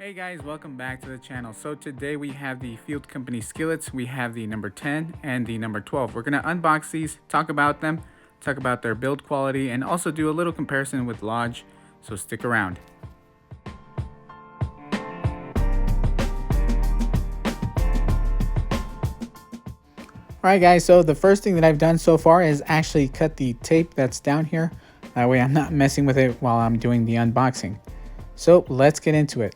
Hey guys, welcome back to the channel. So today we have the Field Company skillets. We have the number 10 and the number 12. We're going to unbox these, talk about them, talk about their build quality, and also do a little comparison with Lodge, so stick around. Alright guys, so the first thing that I've done so far is actually cut the tape that's down here. That way I'm not messing with it while I'm doing the unboxing. So let's get into it.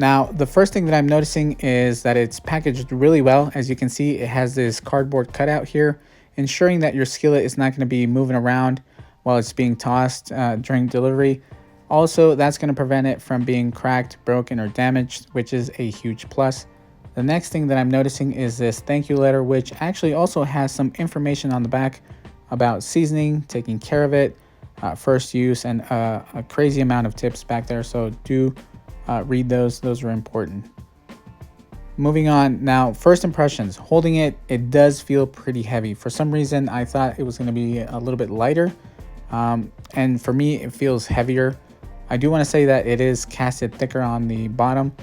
Now, the first thing that I'm noticing is that it's packaged really well. As you can see, it has this cardboard cutout here, ensuring that your skillet is not going to be moving around while it's being tossed during delivery. Also, that's going to prevent it from being cracked, broken, or damaged, which is a huge plus. The next thing that I'm noticing is this thank you letter, which actually also has some information on the back about seasoning, taking care of it, first use, and a crazy amount of tips back there. So do read those are important. Moving on now, first impressions. Holding it, it does feel pretty heavy. For some reason I thought it was going to be a little bit lighter, and for me it feels heavier. I do want to say that it is casted thicker on the bottom,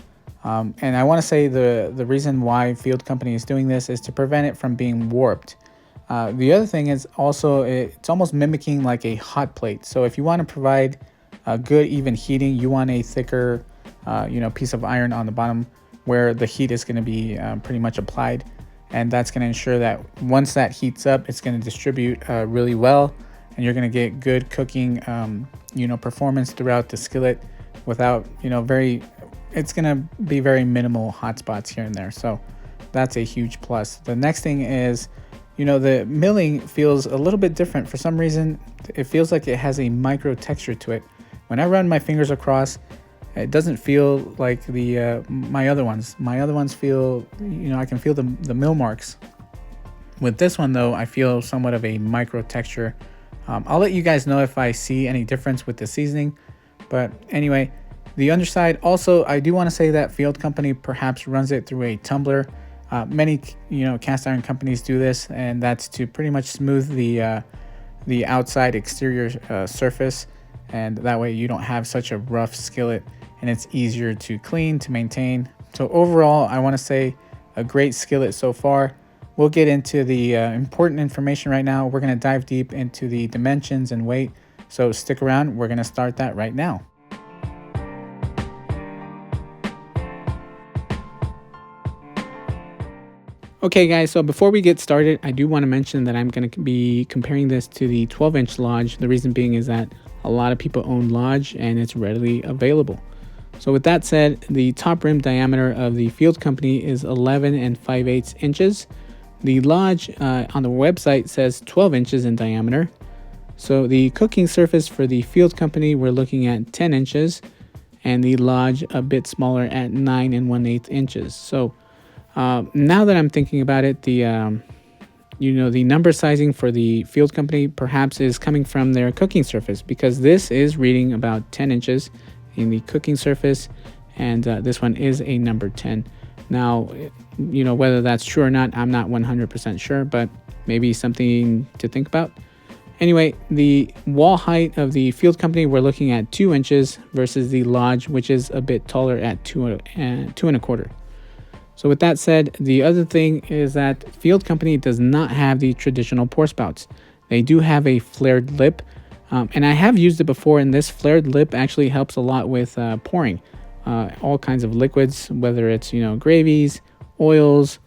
and I want to say the reason why Field Company is doing this is to prevent it from being warped. The other thing is also it's almost mimicking like a hot plate. So if you want to provide a good even heating, you want a thicker piece of iron on the bottom where the heat is going to be pretty much applied, and that's going to ensure that once that heats up, it's going to distribute really well, and you're going to get good cooking performance throughout the skillet without it's going to be very minimal hot spots here and there. So that's a huge plus. The next thing is the milling feels a little bit different. For some reason it feels like it has a micro texture to it. When I run my fingers across, it doesn't feel like the my other ones. My other ones feel, I can feel the mill marks. With this one though, I feel somewhat of a micro texture. I'll let you guys know if I see any difference with the seasoning. But anyway, the underside also, I do want to say that Field Company perhaps runs it through a tumbler. Many cast iron companies do this, and that's to pretty much smooth the outside exterior surface, and that way you don't have such a rough skillet, and it's easier to clean, to maintain. So overall, I want to say a great skillet so far. We'll get into the important information right now. We're going to dive deep into the dimensions and weight, so stick around. We're going to start that right now. Okay guys, so before we get started, I do want to mention that I'm going to be comparing this to the 12-inch Lodge. The reason being is that a lot of people own Lodge and it's readily available. So with that said, the top rim diameter of the Field Company is 11 5/8 inches. The Lodge on the website says 12 inches in diameter. So the cooking surface for the Field Company, we're looking at 10 inches, and the Lodge a bit smaller at 9 1/8 inches. So now that I'm thinking about it, the number sizing for the Field Company perhaps is coming from their cooking surface, because this is reading about 10 inches in the cooking surface, and this one is a number 10. Now, whether that's true or not, I'm not 100% sure, but maybe something to think about. Anyway, the wall height of the Field Company, we're looking at 2 inches versus the Lodge, which is a bit taller at 2 1/4. So with that said, the other thing is that Field Company does not have the traditional pour spouts. They do have a flared lip, and I have used it before, and this flared lip actually helps a lot with pouring all kinds of liquids, whether it's gravies, oils,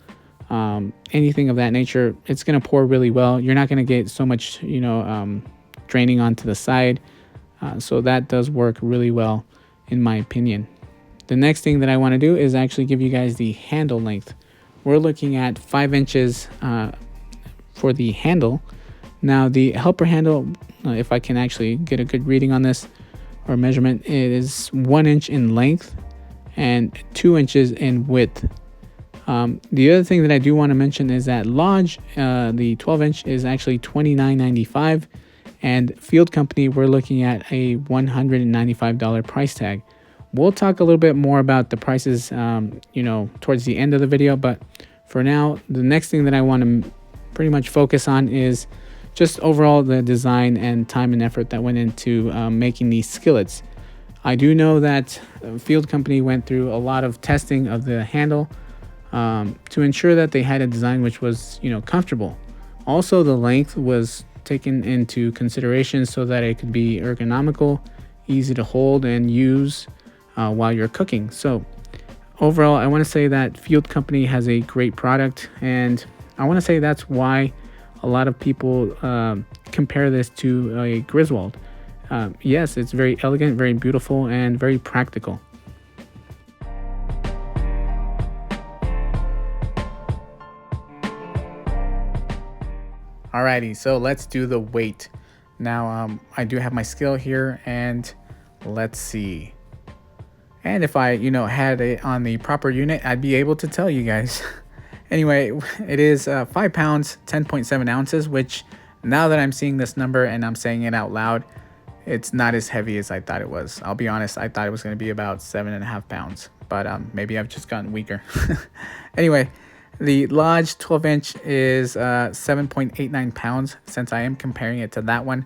anything of that nature. It's going to pour really well. You're not going to get so much draining onto the side, so that does work really well in my opinion. The next thing that I want to do is actually give you guys the handle length. We're looking at 5 inches for the handle. Now the helper handle, if I can actually get a good reading on this or measurement, it is 1 inch in length and 2 inches in width. The other thing that I do want to mention is that Lodge, the 12-inch, is actually $29.95, and Field Company, we're looking at a $195 price tag. We'll talk a little bit more about the prices, towards the end of the video. But for now, the next thing that I want to pretty much focus on is just overall the design and time and effort that went into making these skillets. I do know that Field Company went through a lot of testing of the handle to ensure that they had a design which was, comfortable. Also, the length was taken into consideration so that it could be ergonomical, easy to hold and use while you're cooking. So overall, I want to say that Field Company has a great product, and I want to say that's why a lot of people compare this to a Griswold. Yes, it's very elegant, very beautiful, and very practical. Alrighty, so let's do the weight. Now, I do have my scale here, and let's see. And if I, had it on the proper unit, I'd be able to tell you guys. Anyway, it is 5 pounds, 10.7 ounces, which now that I'm seeing this number and I'm saying it out loud, it's not as heavy as I thought it was. I'll be honest, I thought it was going to be about 7.5 pounds, but maybe I've just gotten weaker. Anyway, the large 12-inch is 7.89 pounds, since I am comparing it to that one.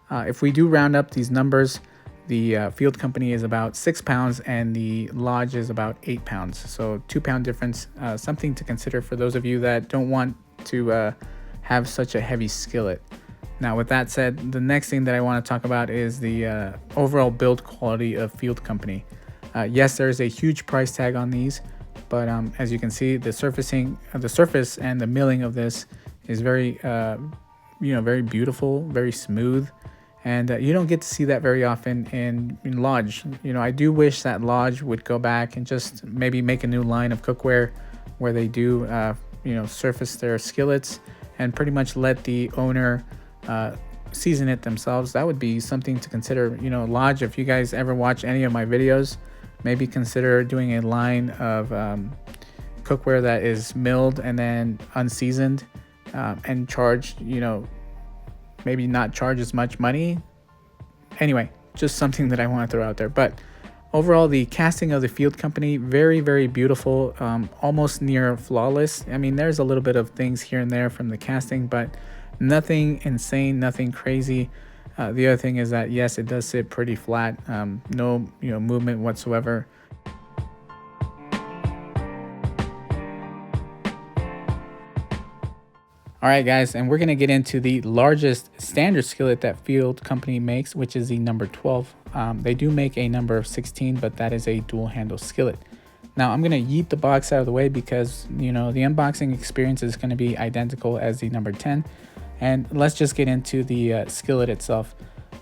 If we do round up these numbers, the Field Company is about 6 pounds and the Lodge is about 8 pounds. So 2-pound difference, something to consider for those of you that don't want to have such a heavy skillet. Now, with that said, the next thing that I want to talk about is the overall build quality of Field Company. Yes, there's a huge price tag on these, but as you can see, the surface and the milling of this is very, very beautiful, very smooth. And you don't get to see that very often in Lodge. I do wish that Lodge would go back and just maybe make a new line of cookware where they do, surface their skillets and pretty much let the owner season it themselves. That would be something to consider. Lodge, if you guys ever watch any of my videos, maybe consider doing a line of cookware that is milled and then unseasoned and charged, maybe not charge as much money. Anyway, just something that I want to throw out there. But overall, the casting of the Field Company, very, very beautiful, almost near flawless. I mean, there's a little bit of things here and there from the casting, but nothing insane, nothing crazy. The other thing is that, yes, it does sit pretty flat, no movement whatsoever. All right, guys, and we're going to get into the largest standard skillet that Field Company makes, which is the number 12. They do make a number of 16, but that is a dual handle skillet. Now, I'm going to yeet the box out of the way because, the unboxing experience is going to be identical as the number 10. And let's just get into the skillet itself.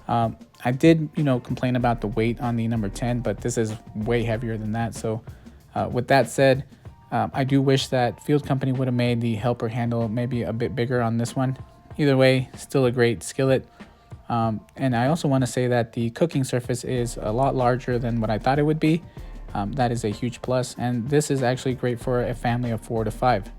I did, complain about the weight on the number 10, but this is way heavier than that. So with that said, I do wish that Field Company would have made the helper handle maybe a bit bigger on this one. Either way, still a great skillet. And I also want to say that the cooking surface is a lot larger than what I thought it would be. That is a huge plus, and this is actually great for a family of 4 to 5.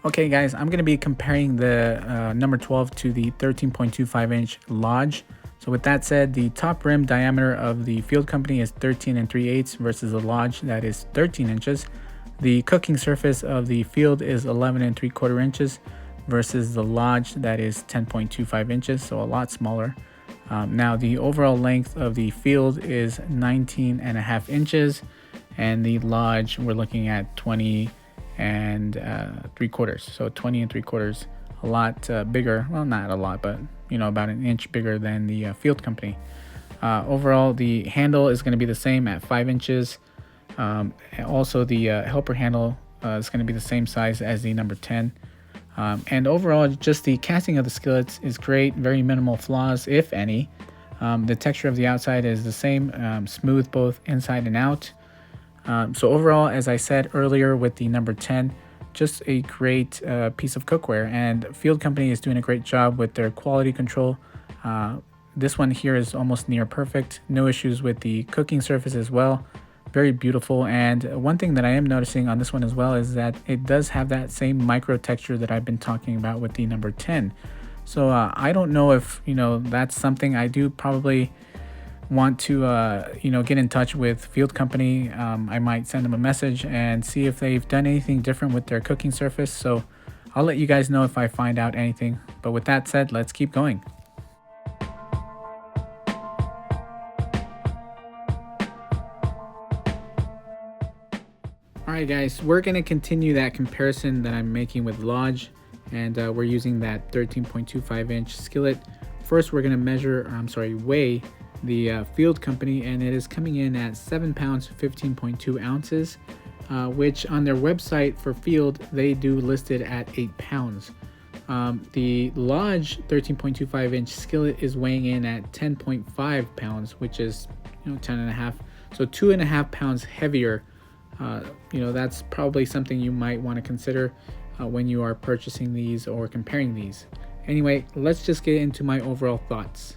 Okay, guys, I'm going to be comparing the number 12 to the 13.25-inch Lodge. So with that said, the top rim diameter of the Field Company is 13 3/8 versus the Lodge that is 13 inches. The cooking surface of the Field is 11 3/4 inches versus the Lodge that is 10.25 inches, so a lot smaller. Now the overall length of the Field is 19.5 inches, and the Lodge we're looking at 20 3/4. So 20 3/4, a lot bigger. Well, not a lot, but about an inch bigger than the Field Company. Overall, the handle is going to be the same at 5 inches. Also, the helper handle is going to be the same size as the number 10. And overall, just the casting of the skillets is great. Very minimal flaws, if any. The texture of the outside is the same, smooth both inside and out. So overall, as I said earlier with the number 10, just a great piece of cookware, and Field Company is doing a great job with their quality control. This one here is almost near perfect. No issues with the cooking surface as well. Very beautiful. And one thing that I am noticing on this one as well is that it does have that same micro texture that I've been talking about with the number 10. So I don't know if that's something. I do probably want to get in touch with Field Company. I might send them a message and see if they've done anything different with their cooking surface. So I'll let you guys know if I find out anything. But with that said, let's keep going. Alright guys, we're going to continue that comparison that I'm making with Lodge, and we're using that 13.25 inch skillet. First we're going to weigh the Field Company, and it is coming in at 7 pounds 15.2 ounces, which on their website for Field they do listed at 8 pounds. The Lodge 13.25 inch skillet is weighing in at 10.5 pounds, which is 10 and a half, so 2.5 pounds heavier. That's probably something you might want to consider when you are purchasing these or comparing these. Anyway, let's just get into my overall thoughts.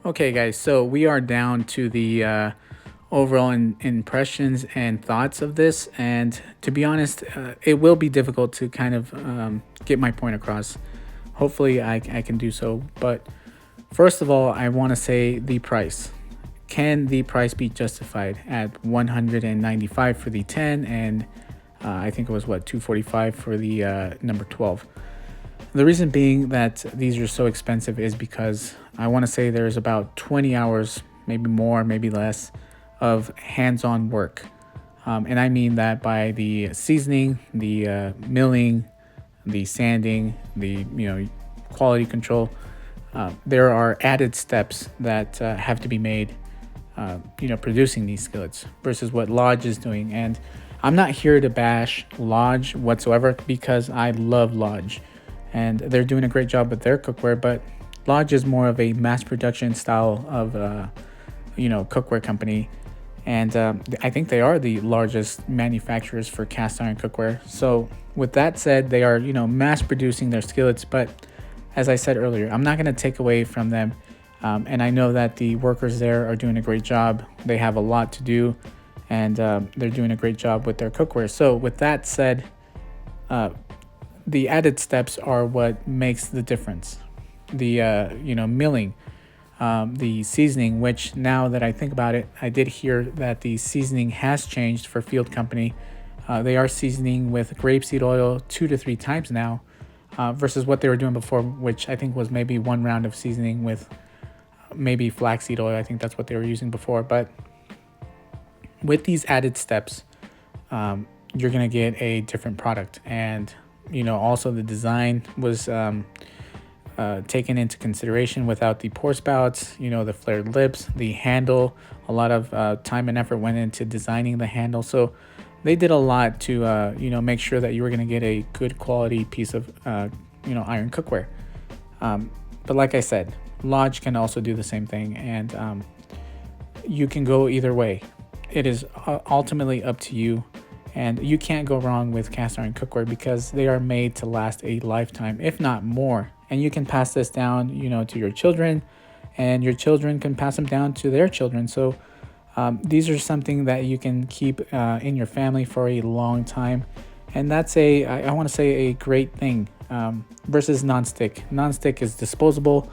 Okay guys, so we are down to the overall impressions and thoughts of this, and to be honest, it will be difficult to kind of get my point across. Hopefully I can do so, but first of all, I want to say the price. Can the price be justified at $195 for the 10, and I think it was $245 for the number 12? The reason being that these are so expensive is because I want to say there's about 20 hours, maybe more, maybe less, of hands-on work. And I mean that by the seasoning, the milling, the sanding, the quality control. There are added steps that have to be made, producing these skillets versus what Lodge is doing. And I'm not here to bash Lodge whatsoever, because I love Lodge and they're doing a great job with their cookware, but Lodge is more of a mass production style of, cookware company. And I think they are the largest manufacturers for cast iron cookware. So with that said, they are, mass producing their skillets, but as I said earlier, I'm not going to take away from them. And I know that the workers there are doing a great job. They have a lot to do, and they're doing a great job with their cookware. So with that said, the added steps are what makes the difference. The, milling, the seasoning, which now that I think about it, I did hear that the seasoning has changed for Field Company. They are seasoning with grapeseed oil 2 to 3 times now. Versus what they were doing before, which I think was maybe 1 round of seasoning with maybe flaxseed oil. I think that's what they were using before. But with these added steps, you're going to get a different product. And, also the design was taken into consideration without the pour spouts, the flared lips, the handle. A lot of time and effort went into designing the handle. So they did a lot to, make sure that you were going to get a good quality piece of, iron cookware. But like I said, Lodge can also do the same thing, and you can go either way. It is ultimately up to you, and you can't go wrong with cast iron cookware because they are made to last a lifetime, if not more. And you can pass this down, to your children, and your children can pass them down to their children. So these are something that you can keep in your family for a long time, and that's I want to say a great thing versus nonstick. Nonstick is disposable.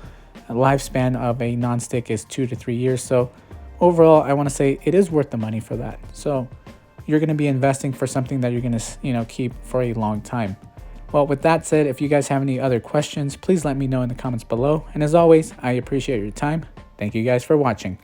A lifespan of a nonstick is 2 to 3 years. So overall, I want to say it is worth the money for that. So you're going to be investing for something that you're going to keep for a long time. Well, with that said, if you guys have any other questions, please let me know in the comments below. And as always, I appreciate your time. Thank you guys for watching.